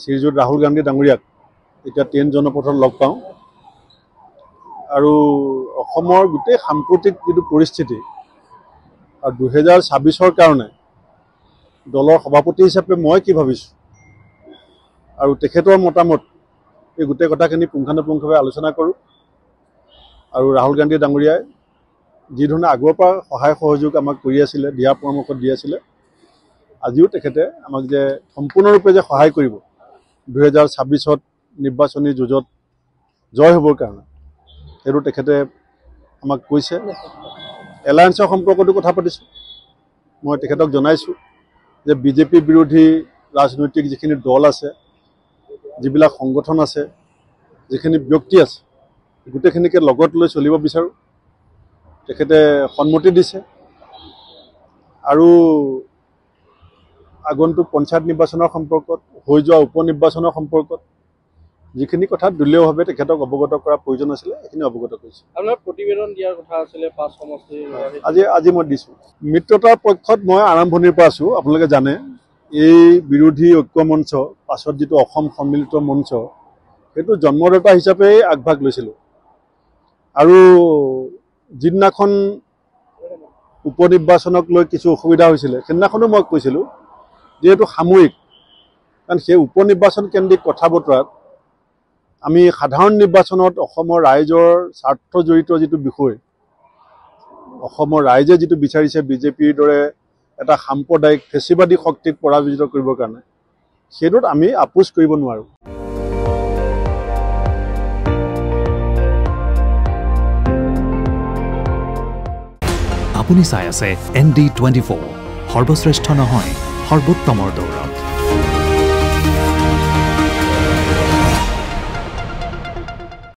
শ্ৰীযুত ৰাহুল গান্ধী ডাঙৰীয়াক এতিয়া ট্ৰেইন জনপথত লগ পাওঁ আৰু অসমৰ গোটেই সাম্প্ৰতিক যিটো পৰিস্থিতি আৰু 2026ৰ কাৰণে দলৰ সভাপতি হিচাপে মই কি ভাবিছোঁ আৰু তেখেতৰ মতামত এই গোটেই কথাখিনি পুংখানুপুংখভাৱে আলোচনা কৰোঁ আৰু ৰাহুল গান্ধী ডাঙৰীয়াই যি ধৰণে আগৰ পৰা সহায় সহযোগ আমাক কৰি আছিলে দিহা পৰামৰ্শ দি আছিলে আজিও তেখেতে আমাক যে সম্পূৰ্ণৰূপে যে সহায় কৰিব 2026ত নিৰ্বাচনী যুঁজত জয় হ'বৰ কাৰণে সেইটো তেখেতে আমাক কৈছে এলায়েন্সৰ সম্পৰ্কতো কথা পাতিছোঁ মই তেখেতক জনাইছোঁ যে বিজেপি বিৰোধী ৰাজনৈতিক যিখিনি দল আছে যিবিলাক সংগঠন আছে যিখিনি ব্যক্তি আছে গোটেইখিনিকে লগত লৈ চলিব বিচাৰোঁ তেখেতে সন্মতি দিছে আৰু আগন্তুক পঞ্চায়ত নিৰ্বাচনৰ সম্পৰ্কত হৈ যোৱা উপ নিৰ্বাচনৰ সম্পৰ্কত যিখিনি কথা দলীয়ভাৱে তেখেতক অৱগত কৰাৰ প্ৰয়োজন আছিলে সেইখিনি অৱগত কৰিছে আপোনাৰ প্ৰতিবেদন দিয়াৰ কথা আছিলে 5 সমষ্টিৰ আজি মই দিছোঁ মিত্ৰতাৰ পক্ষত মই আৰম্ভণিৰ পৰা আছোঁ আপোনালোকে জানে এই বিৰোধী ঐক্য মঞ্চ পাছত যিটো অসম সন্মিলিত মঞ্চ সেইটো জন্মদাতা হিচাপেই আগভাগ লৈছিলোঁ আৰু যিদিনাখন উপ নিৰ্বাচনক লৈ কিছু অসুবিধা হৈছিলে সেইদিনাখনো মই কৈছিলোঁ যিহেতু সাময়িক কাৰণ সেই উপ নিৰ্বাচন কেন্দ্ৰিক কথা বতৰাত আমি সাধাৰণ নিৰ্বাচনত অসমৰ ৰাইজৰ স্বাৰ্থ জড়িত যিটো বিষয় অসমৰ ৰাইজে যিটো বিচাৰিছে বিজেপিৰ দৰে এটা সাম্প্ৰদায়িক ফেচিবাদী শক্তিক পৰাজিত কৰিবৰ কাৰণে সেইটোত আমি আপোচ কৰিব নোৱাৰোঁ আপুনি চাই আছে ND24 সৰ্বশ্ৰেষ্ঠ নহয় সৰ্বোত্তমৰ দৌৰা